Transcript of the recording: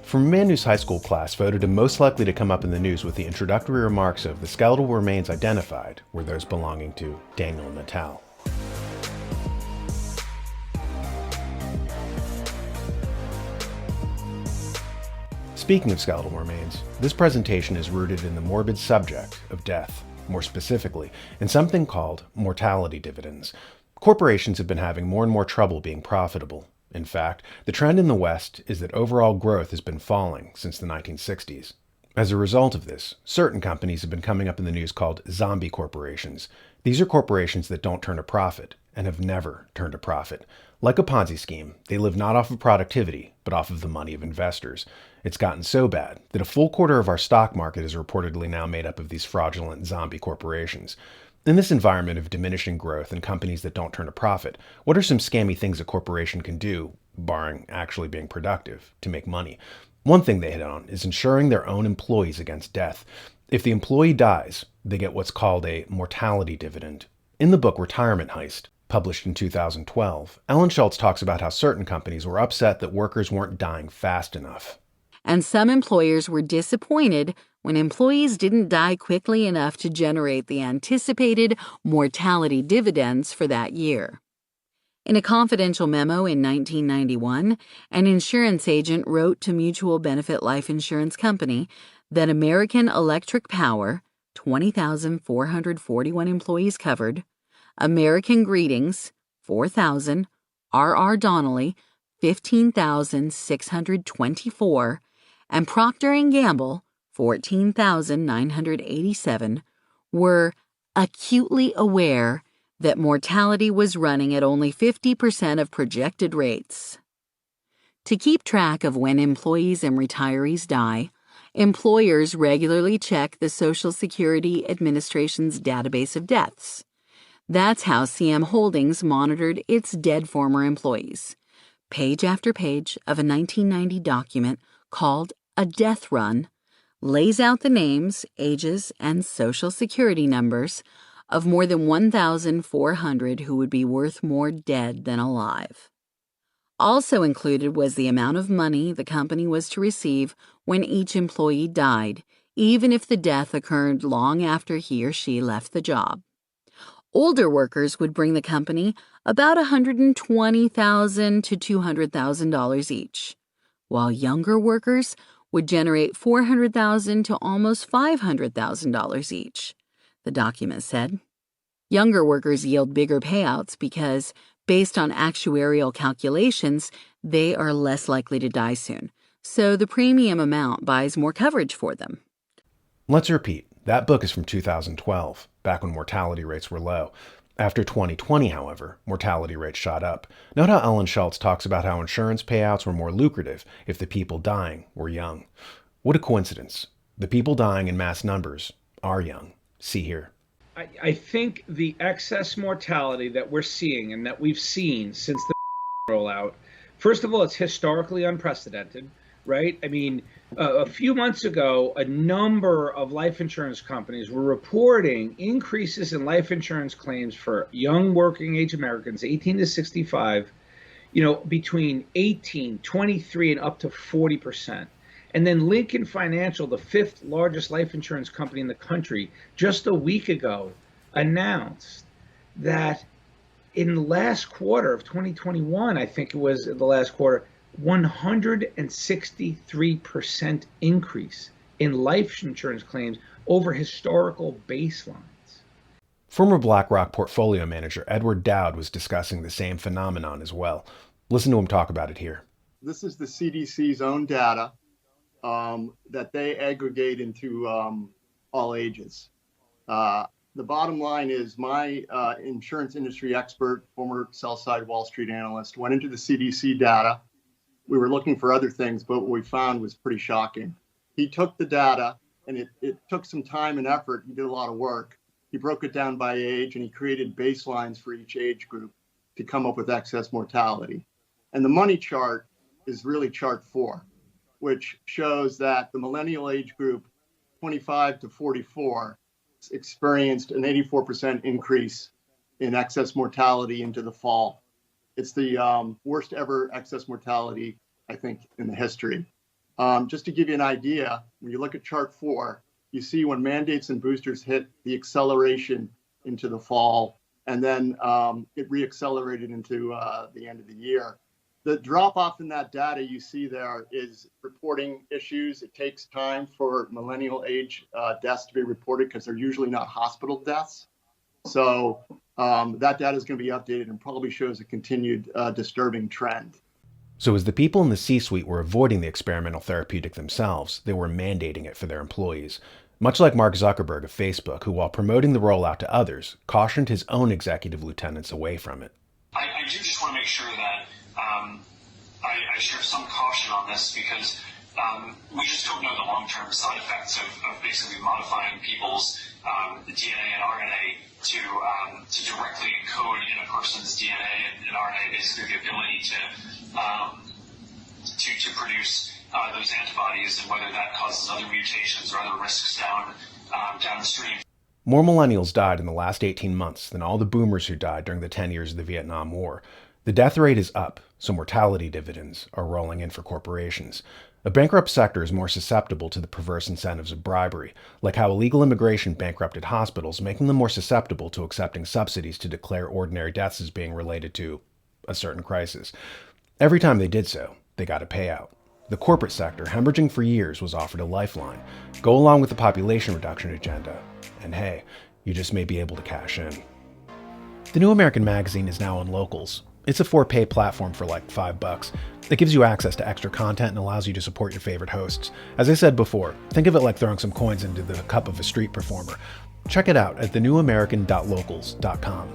From a man whose high school class voted him most likely to come up in the news with the introductory remarks of the skeletal remains identified were those belonging to Daniel Natal. Speaking of skeletal remains, this presentation is rooted in the morbid subject of death, more specifically, in something called mortality dividends. Corporations have been having more and more trouble being profitable. In fact, the trend in the West is that overall growth has been falling since the 1960s. As a result of this, certain companies have been coming up in the news called zombie corporations. These are corporations that don't turn a profit and have never turned a profit. Like a Ponzi scheme, they live not off of productivity, but off of the money of investors. It's gotten so bad that a full quarter of our stock market is reportedly now made up of these fraudulent zombie corporations. In this environment of diminishing growth and companies that don't turn a profit, what are some scammy things a corporation can do, barring actually being productive, to make money? One thing they hit on is insuring their own employees against death. If the employee dies, they get what's called a mortality dividend. In the book Retirement Heist, published in 2012, Ellen Schultz talks about how certain companies were upset that workers weren't dying fast enough. And some employers were disappointed when employees didn't die quickly enough to generate the anticipated mortality dividends for that year. In a confidential memo in 1991, an insurance agent wrote to Mutual Benefit Life Insurance Company that American Electric Power, 20,441 employees covered, American Greetings, 4,000, R.R. Donnelley, 15,624, and Procter & Gamble, 14,987, were acutely aware that mortality was running at only 50% of projected rates. To keep track of when employees and retirees die, employers regularly check the Social Security Administration's database of deaths. That's how CM Holdings monitored its dead former employees. Page after page of a 1990 document called a death run lays out the names, ages, and Social Security numbers of more than 1,400 who would be worth more dead than alive. Also included was the amount of money the company was to receive when each employee died, even if the death occurred long after he or she left the job. Older workers would bring the company about $120,000 to $200,000 each, while younger workers would generate $400,000 to almost $500,000 each, the document said. Younger workers yield bigger payouts because, based on actuarial calculations, they are less likely to die soon, so the premium amount buys more coverage for them. Let's repeat, that book is from 2012, back when mortality rates were low. After 2020, however, mortality rates shot up. Note how Ellen Schultz talks about how insurance payouts were more lucrative if the people dying were young. What a coincidence. The people dying in mass numbers are young. See here. I think the excess mortality that we're seeing and that we've seen since the rollout, first of all, it's historically unprecedented, right? I mean, a few months ago, a number of life insurance companies were reporting increases in life insurance claims for young working age Americans, 18 to 65, between 18, 23, and up to 40%. And then Lincoln Financial, the fifth largest life insurance company in the country, just a week ago announced that in the last quarter of 2021, I think it was the last quarter, 163% increase in life insurance claims over historical baselines. Former BlackRock portfolio manager Edward Dowd was discussing the same phenomenon as well. Listen to him talk about it here. This is the CDC's own data that they aggregate into all ages. The bottom line is my insurance industry expert, former sell-side Wall Street analyst, went into the CDC data. We were looking for other things, but what we found was pretty shocking. He took the data, and it took some time and effort. He did a lot of work. He broke it down by age, and he created baselines for each age group to come up with excess mortality. And the money chart is really chart 4, which shows that the millennial age group, 25 to 44, experienced an 84% increase in excess mortality into the fall. It's the worst ever excess mortality, I think, in the history. Just to give you an idea, when you look at chart 4, you see when mandates and boosters hit the acceleration into the fall, and then it reaccelerated into the end of the year. The drop off in that data you see there is reporting issues. It takes time for millennial age deaths to be reported because they're usually not hospital deaths. So that data is going to be updated and probably shows a continued disturbing trend. So as the people in the C-suite were avoiding the experimental therapeutic themselves, they were mandating it for their employees. Much like Mark Zuckerberg of Facebook, who while promoting the rollout to others, cautioned his own executive lieutenants away from it. I do just want to make sure that I share some caution on this because we just don't know the long-term side effects of basically modifying people's DNA and RNA to directly encode in a person's DNA and RNA, basically the ability to produce those antibodies, and whether that causes other mutations or other risks downstream. More millennials died in the last 18 months than all the boomers who died during the 10 years of the Vietnam War. The death rate is up, so mortality dividends are rolling in for corporations. A bankrupt sector is more susceptible to the perverse incentives of bribery, like how illegal immigration bankrupted hospitals, making them more susceptible to accepting subsidies to declare ordinary deaths as being related to a certain crisis. Every time they did so, they got a payout. The corporate sector, hemorrhaging for years, was offered a lifeline. Go along with the population reduction agenda, and hey, you just may be able to cash in. The New American Magazine is now on Locals. It's a for-pay platform for like $5. It gives you access to extra content and allows you to support your favorite hosts. As I said before, think of it like throwing some coins into the cup of a street performer. Check it out at thenewamerican.locals.com.